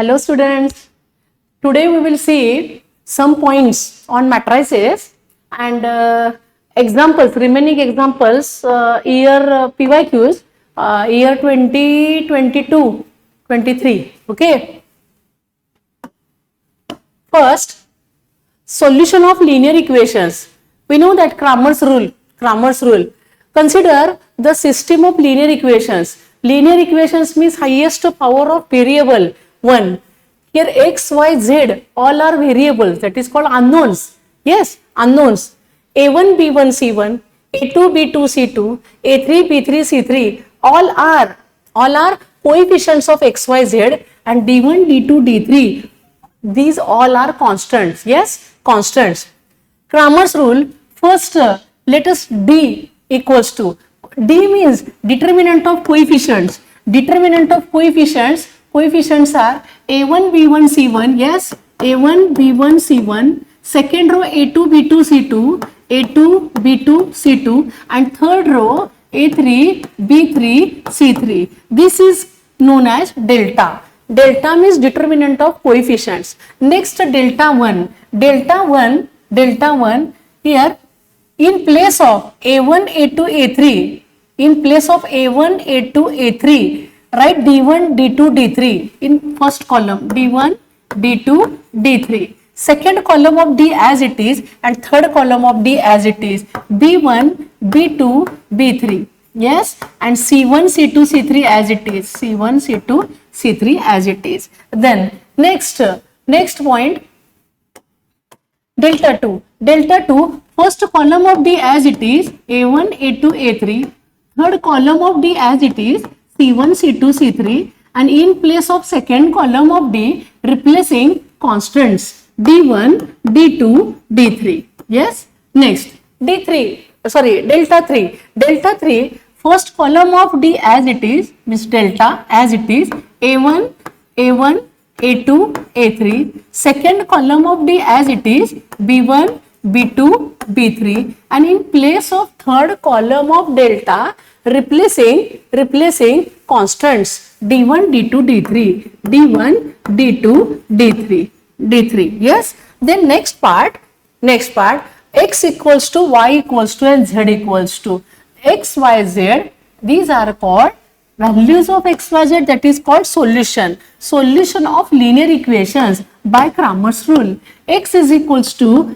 Hello students, today we will see some points on matrices and examples, remaining examples, PYQs, year 2022-23, okay. First, solution of linear equations. We know that Cramer's rule. Consider the system of linear equations. Linear equations means highest power of variable 1. Here x, y, z all are variables, that is called unknowns. Yes, unknowns. A1, B1, C1, A2, B2, C2, A3, B3, C3 all are coefficients of x, y, z, and D1, D2, D3. These all are constants. Yes, constants. Cramer's rule. First, let us D equals to. D means determinant of coefficients. Determinant of coefficients. Coefficients are A1, B1, C1. Yes, A1, B1, C1. Second row A2, B2, C2. A2, B2, C2. And third row A3, B3, C3. This is known as delta. Delta means determinant of coefficients. Next, delta 1. Delta 1 here in place of A1, A2, A3. In place of A1, A2, A3. Write D1, D2, D3 in first column. D1, D2, D3. Second column of D as it is and third column of D as it is. B1, B2, B3. Yes, and C1, C2, C3 as it is. C1, C2, C3 as it is. Then next point, delta 2. Delta 2, first column of D as it is A1, A2, A3. Third column of D as it is C1, C2, C3. And in place of second column of D, replacing constants D1, D2, D3. Yes. Next, delta 3. Delta 3, first column of D as it is, means delta as it is A1, A2, A3. Second column of D as it is B1, B2, B3. And in place of third column of delta, replacing constants D1, D2, D3. D1, D2, D3. Yes. Then next part, x equals to, y equals to, and z equals to. X, y, z, these are called values of x, y, z, that is called solution. Solution of linear equations by Cramer's rule. X is equals to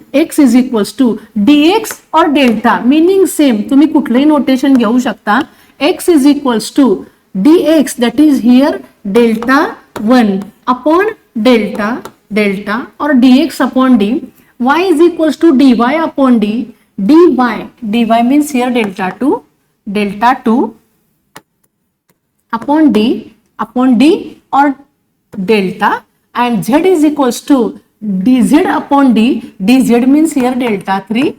dx or delta, meaning same. तुम्ही कुठलेही notation घेऊ शकता. X is equals to dx, that is here delta 1 upon delta or dx upon d. Y is equals to dy upon d. dy means here delta 2 upon d or delta, and z is equals to dz upon d. dz means here delta 3,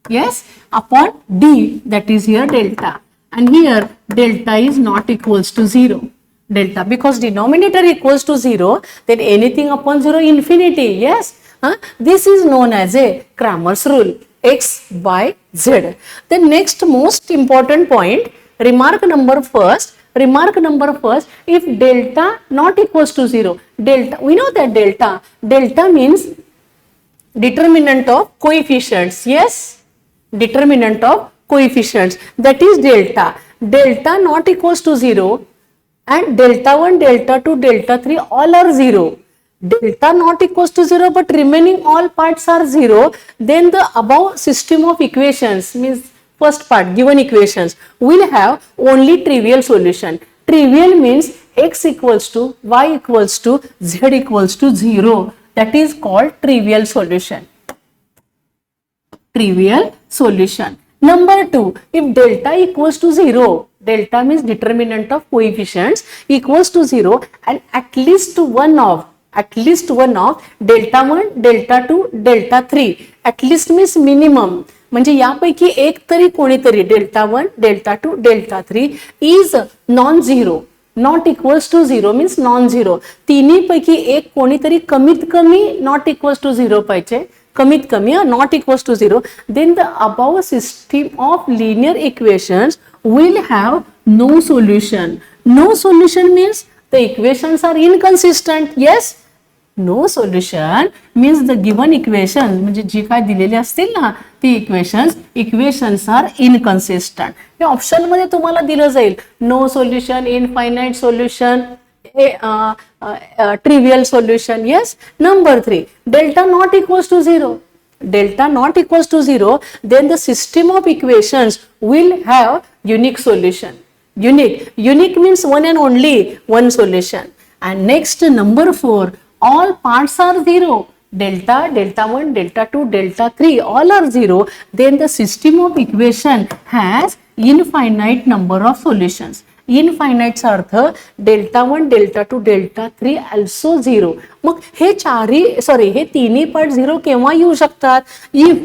yes, upon d, that is here delta, and here delta is not equals to 0. Delta, because denominator equals to 0, then anything upon 0 infinity. Yes, this is known as a Cramer's rule. X, Y, Z. The next most important point, remark number first, if delta not equals to 0, delta, we know that delta means determinant of coefficients. Yes, determinant of coefficients, that is delta not equals to 0, and delta 1, delta 2, delta 3 all are 0. Delta not equals to 0, but remaining all parts are 0, then the above system of equations, means first part given equations, will have only trivial solution. Trivial means x equals to, y equals to, z equals to 0. That is called trivial solution. Trivial solution. Number 2, if delta equals to 0, delta means determinant of coefficients equals to 0, and at least one of delta 1, delta 2, delta 3, at least means minimum, म्हणजे यापैकी एक तरी कोणीतरी delta 1, delta 2, delta 3 is non-zero, not equals to 0 means non-zero. तिन्ही पैकी एक कोणीतरी कमीत कमी not equals to 0 पाहिजे, कमीत कमी not equals to 0, then the above system of linear equations will have no solution. No solution means the equations are inconsistent. Yes, no solution means the given equation म्हणजे जी काय दिलेली असतील ना ती equations are inconsistent. हे option मध्ये तुम्हाला दिलं जाईल no solution, infinite solution, trivial solution. Yes. Number 3, delta not equals to 0. Delta not equals to 0, then the system of equations will have unique solution. Unique means one and only one solution. And next, number 4, all parts are 0. Delta 1, delta 2, delta 3, all are 0. Then the system of equation has infinite number of solutions. Infinite चा अर्थ delta 1, delta 2, delta 3 also 0. मग हे हे तिन्ही part 0 केव्हा येऊ शकतात? If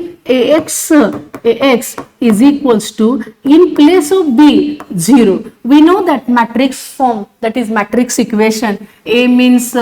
ax is equals to in place of b 0. We know that matrix form, that is matrix equation. A means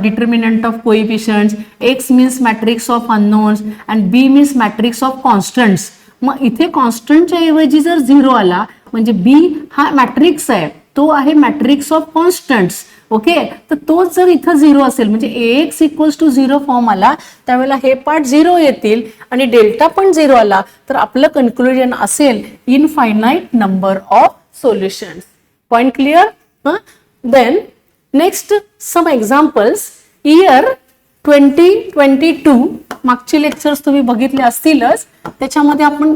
determinant of coefficients, x means matrix of unknowns and b means matrix of constants. मग इथे कॉन्स्टंटच्या ऐवजी जर 0 आला म्हणजे B हा matrix आहे, तो आहे matrix of constants. Okay, तर तोच जर इथं 0 असेल म्हणजे ax इक्वल्स टू 0 फॉर्म आला त्यावेळेला हे पार्ट 0 येतील आणि डेल्टा पण 0 आला तर आपलं कन्क्लुजन असेल infinite number of solutions. Point clear? Then next some examples. Year 2022 मागचे लेक्चर्स तुम्ही बघितले असतीलच, त्याच्यामध्ये आपण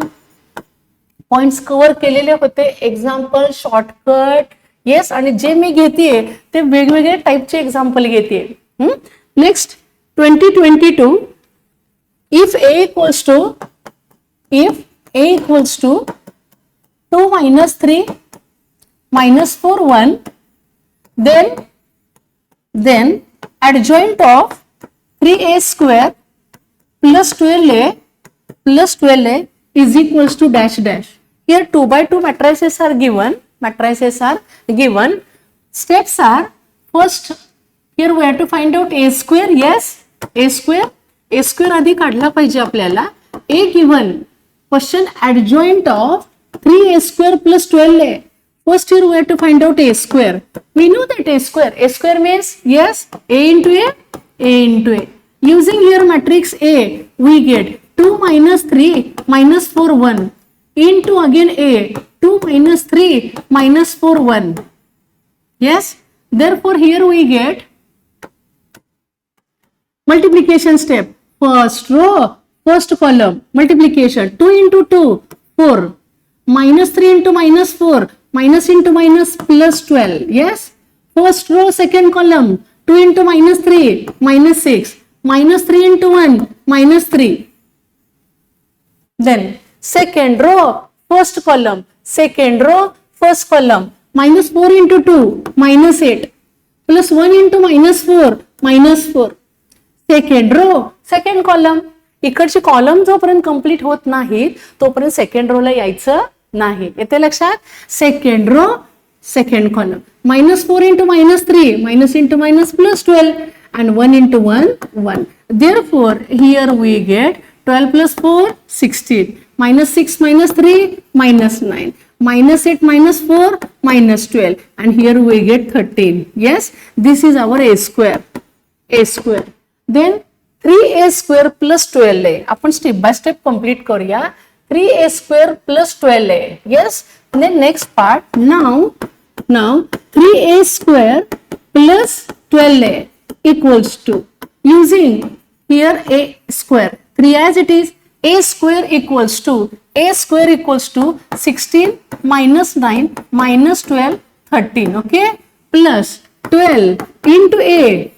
पॉइंट्स कव्हर केलेले होते. Example, shortcut. येस, आणि जे मी घेतेय ते वेगवेगळे टाइपचे एक्झाम्पल घेतेय. Next 2022, if a equals to 2 minus 3 minus 4 1, then adjoint of 3a square plus 12a is equals to dash dash. Here 2 by 2 matrices are given. Steps are, first here we have to find out a square. Yes, a square आधी काढला पाहिजे आपल्याला. A given, question adjoint of 3a square plus 12a. First here we have to find out a square. We know that a square means, yes, a into a. Using here matrix A, we get 2 minus 3 minus 4 1 into again A, 2 minus 3 minus 4 1. Yes, therefore here we get multiplication step. First row, first column, multiplication. 2 into 2, 4. Minus 3 into minus 4, minus into minus plus 12. Yes, first row, second column. 2 into minus 3, minus 6. Minus 3 into 1, minus 3. Then second row, first column. Second row, first column. Minus 4 into 2, minus 8. Plus 1 into minus 4, minus 4. Second row, second column. इकडची column जोपर्यंत complete होत नाही तोपर्यंत second row ला यायचं नाही. येते लक्षात? Second row, second column. minus 4 into minus 3, minus into minus plus 12. And 1 into 1, 1. Therefore, here we get 12 plus 4, 16. Minus 6 minus 3, minus 9. Minus 8 minus 4, minus 12. And here we get 13. Yes, this is our a square. Then 3a square plus 12a. आपण step by step complete करूया. 3a square plus 12a. Yes, and then next part. Now 3a square plus 12a equals to, using here a square, 3 as it is, a square equals to 16 minus 9 minus 12 13. Okay, plus 12 into a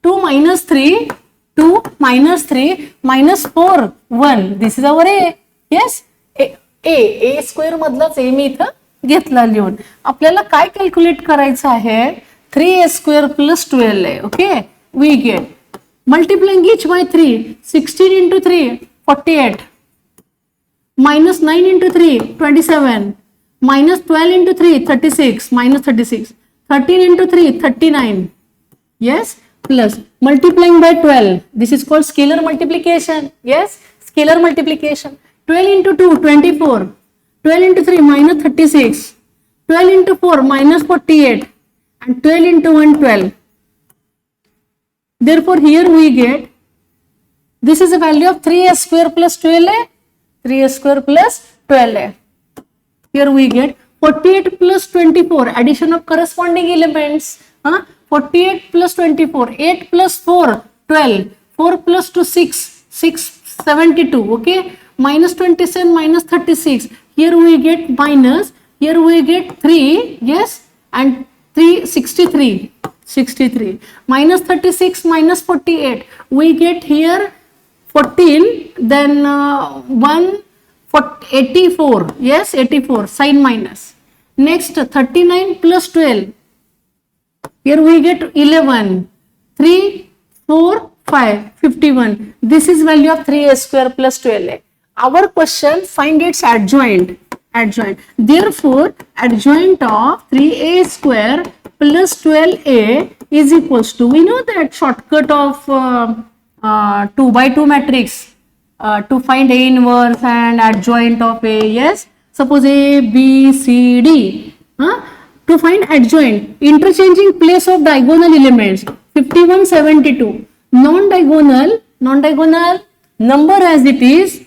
2 minus 3 minus 4 1. This is our a. Yes, a square मधलाच a मी इथं घेतला लिहून. आपल्याला काय calculate करायचं आहे? 3a square plus 12a. Okay, we get multiplying each by 3. 16 into 3, 48. Minus 9 into 3, 27. Minus 12 into 3, 36. Minus 36. 13 into 3, 39. Yes, plus multiplying by 12. This is called scalar multiplication. Yes, scalar multiplication. 12 into 2, 24. 12 into 3, minus 36. 12 into 4, minus 48. and 12 into 1 12. Therefore here we get, this is a value of 3a square plus 12a, 3a square plus 12a. Here we get 48 plus 24, addition of corresponding elements. 48 plus 24, 8 plus 4, 12, 4 plus 2, 6, 6, 72, okay. Minus 27, minus 36. Here we get minus, here we get 3, yes, and 3, 63, 63. Minus 36, minus 48. We get here 14, then 1, 84, yes, 84, sign minus. Next 39 plus 12. Here we get 11, 3, 4, 5, 51. This is value of 3a square plus 12a. Our question, find its adjoint. Therefore, adjoint of 3a square plus 12a is equals to, we know that shortcut of 2 by 2 matrix to find A inverse and adjoint of A, yes. Suppose A, B, C, D. To find adjoint, interchanging place of diagonal elements, 51, 72. Non-diagonal number as it is,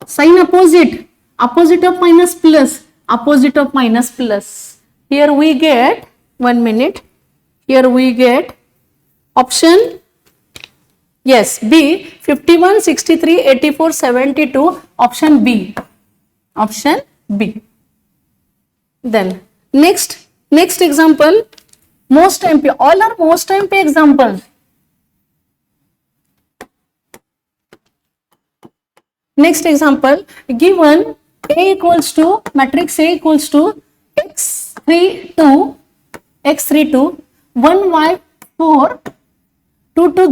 sign opposite of minus plus, opposite of minus plus. Here we get, 1 minute, here we get option, yes, B, 51, 63, 84, 72, option B, option B. Then next example, most time pay, all are most time pay examples. Next example, given A equals to, matrix A equals to x32, 1y4, 2 to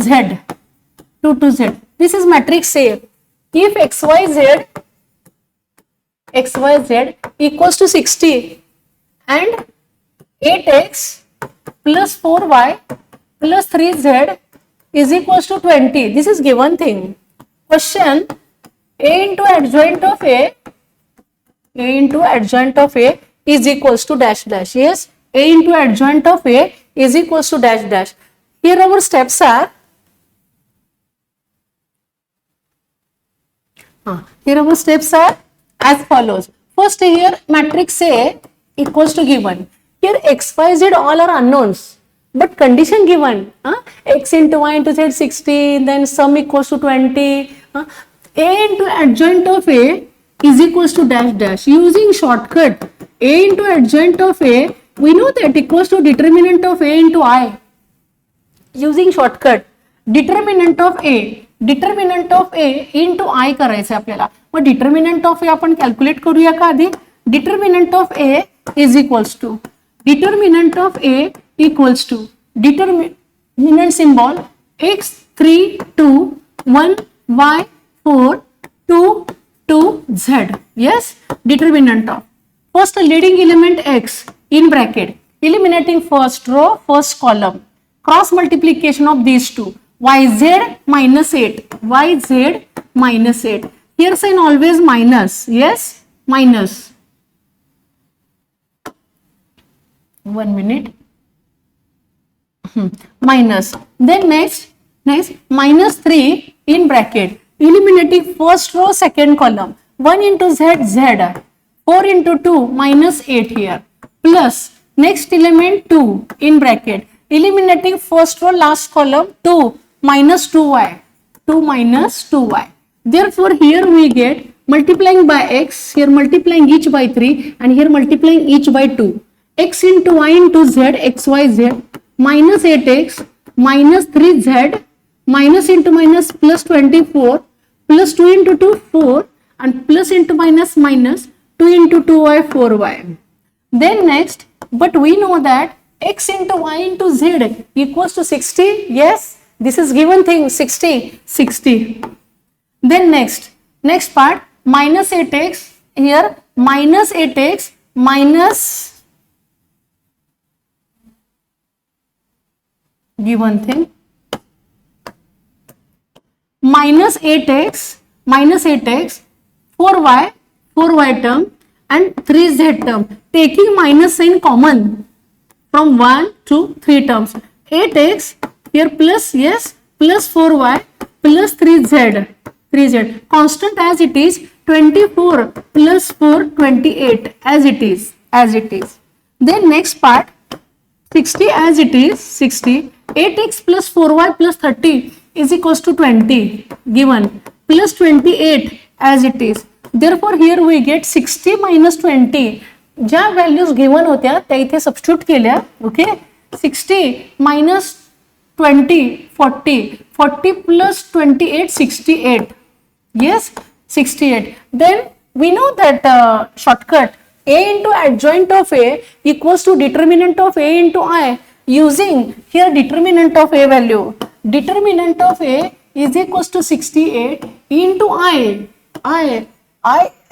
z. This is matrix A. If xyz equals to 60 and 8x plus 4y plus 3z is equals to 20. This is given thing. Question, A into adjoint of A is equals to dash dash. Yes, A into adjoint of A is equals to dash dash. Here our steps are, as follows. First here matrix A equals to given. Here x, y, z all are unknowns, but condition given, x into y into z 60, then sum equals to 20. A into adjoint of A is equals to dash dash. Using shortcut, A into adjoint of A, we know that equals to determinant of A into I. Using shortcut, determinant of A into I करायचं आपल्याला. मग determinant of A आपण calculate करूया का आधी? Determinant of A is equals to, determinant symbol x 3 2 1 y 4 2 2 z. Yes, determinant of first leading element x in bracket, eliminating first row, first column, cross multiplication of these two, yz minus 8, here sign always minus, yes, minus. 1 minute. Minus. Then next minus 3 in bracket, eliminating first row, second column, 1 into z, 4 into 2, minus 8 here, plus next element 2 in bracket, eliminating first row, last column, 2 minus 2y. Therefore here we get multiplying by x, here multiplying each by 3 and here multiplying each by 2. X into y into z, xyz, minus 8x minus 3z, minus into minus plus 24, plus 2 into 2 4 and plus into minus 2 into 2y 4y. Then next, but we know that x into y into z equals to 60. Yes, this is given thing, 60. Then next part, minus 8x, here minus 8x minus given thing, minus 8x 4y term and 3z term. Taking minus sign common from 1 to 3 terms. 8x here plus, yes, plus 4y plus 3z. Constant as it is. 24 plus 4, 28 as it is. Then next part, 60 as it is, 60. 8x plus 4y plus 30 is equals to 20 given, plus 28 as it is. Therefore here we get 60 minus 20. ज्या values given होत्या त्या इथे substitute केल्या. Okay, 60 minus 20, 40 plus 28, 68. Yes, 68. Then we know that shortcut a into adjoint of a equals to determinant of a into I. Using here determinant of a value. Determinant of a is equals to 68 into I. I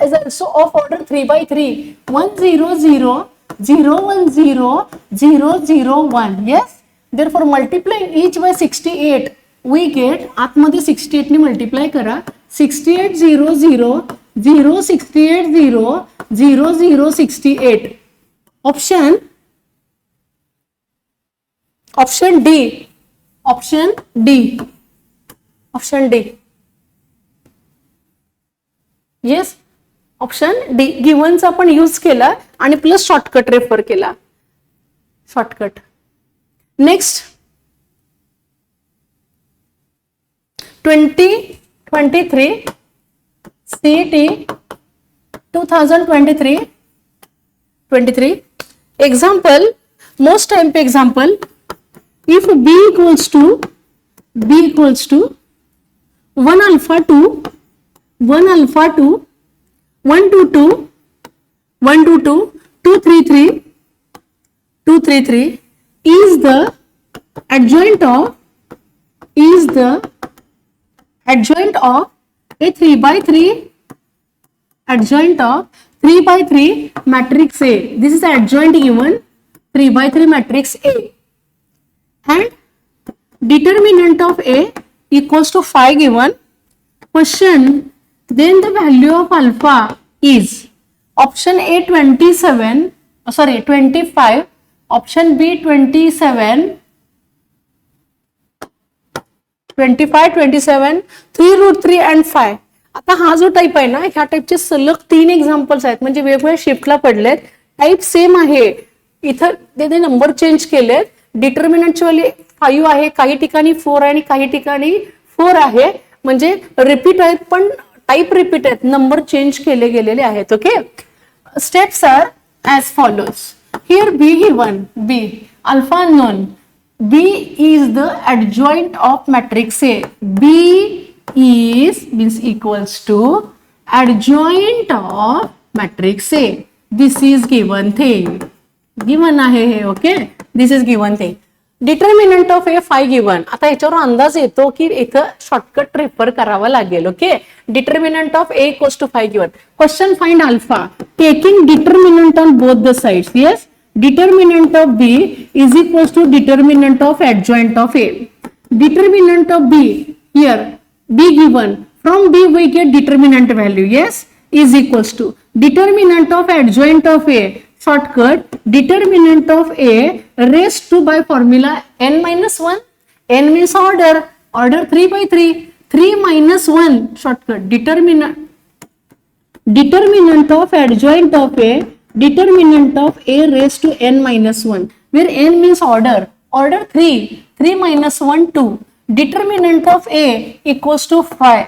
is also of order 3 by 3. 1 0 0 0 1 0 0 0 1. Yes. Therefore multiplying each by 68 we get आतमध्ये 68 ने multiply करा. 68 0 0 0 68 0 0 0 68. Option D. Yes, option D गिव्हनचा आपण use केला आणि plus shortcut refer केला. Shortcut. Next 2023 CET 2023 example, most type example. If b equals to 1 alpha 2 1 alpha 2 1 2 2 1 2 2 2 3 3 2 3 3 is the adjoint of a 3 by 3 adjoint of 3 by 3 matrix A. This is the adjoint given 3 by 3 matrix A, and determinant of A equals to 5 given. Question, then the value of alpha is option A 25, option B 27, 25, 27, 3 root 3 and 5. आता हा जो type आहे ना, ह्या टाइपचे सलग 3 examples आहेत, म्हणजे वेगवेगळ्या शिफ्टला पडलेत. टाइप सेम आहे. इथं ते नंबर चेंज केलेत. डिटर्मिनंटची वाली 5 आहे, काही ठिकाणी 4 आहे आणि काही ठिकाणी 4 आहे. म्हणजे रिपीट आहेत पण टाइप रिपीट आहेत, नंबर चेंज केले गेलेले आहेत. Okay, steps are as follows. Here B given, B alpha known. B is the adjoint of matrix A. B means equals to adjoint of matrix A. This is given thing. Given आहे हे. Okay, this is given thing. Determinant of A 5 given. आता याच्यावर अंदाज येतो की इथं shortcut refer करावा लागेल. Okay, determinant of A equals to 5 given. Question, find alpha taking determinant on both the sides. Yes. Determinant of B is equals to determinant of adjoint of A. Determinant of B, here B given, from B we get determinant value. Yes, is equals to determinant of adjoint of A. Shortcut, determinant of A raised to by formula n minus 1. N means order 3 by 3. 3 minus 1. Shortcut, determinant of adjoint of A. Determinant of A raised to n minus 1, where n means order 3 minus 1 2. Determinant of A equals to 5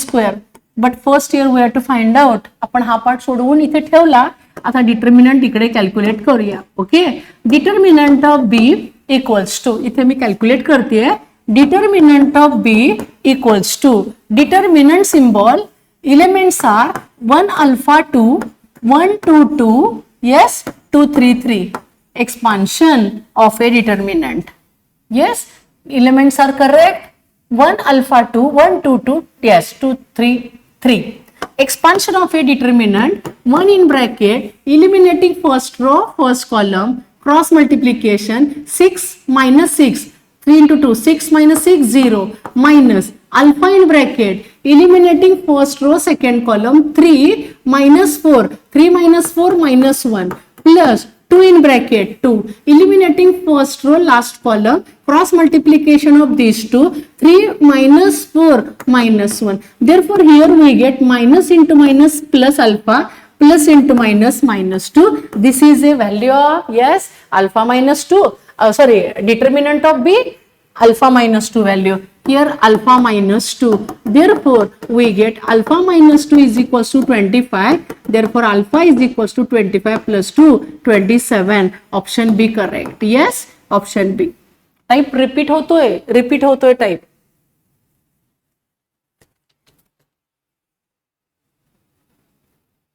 square. But first here we have to find out. आपण हा part सोडवून इथे ठेवला. आता determinant इकडे calculate करूया. Okay, determinant of B equals to, इथे मी कॅल्क्युलेट करतेय. Determinant of B equals to, determinant symbol, elements are 1 alpha 2 1 2 2, yes, 2 3 3. Expansion of a determinant. Yes, elements are correct. 1 alpha 2 1 2 2, yes, 2 3 3. Expansion of a determinant, 1 in bracket, eliminating first row first column, cross multiplication, 6 minus 6, 3 into 2, 6 minus 6 0, minus alpha in bracket, eliminating first row, second column, 3 minus 4, 3 minus 4 minus 1 plus 2 in bracket 2, eliminating first row, last column, cross multiplication of these two, 3 minus 4 minus 1. Therefore, here we get minus into minus plus alpha, plus into minus minus 2. This is a value of, yes, alpha minus 2. Determinant of B, alpha minus 2 value. Here alpha minus 2. Therefore, we get alpha minus 2 is equals to 25. Therefore, alpha is equals to 25 plus 2, 27. Option B correct. Yes, option B. Type repeat होतोय type.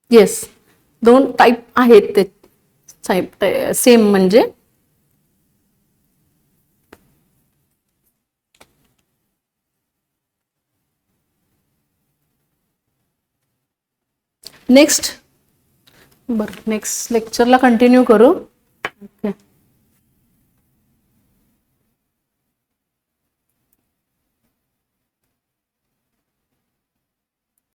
Yes, दोन type आहेत ते type same म्हणजे. Next लेक्चरला continue करू. Okay.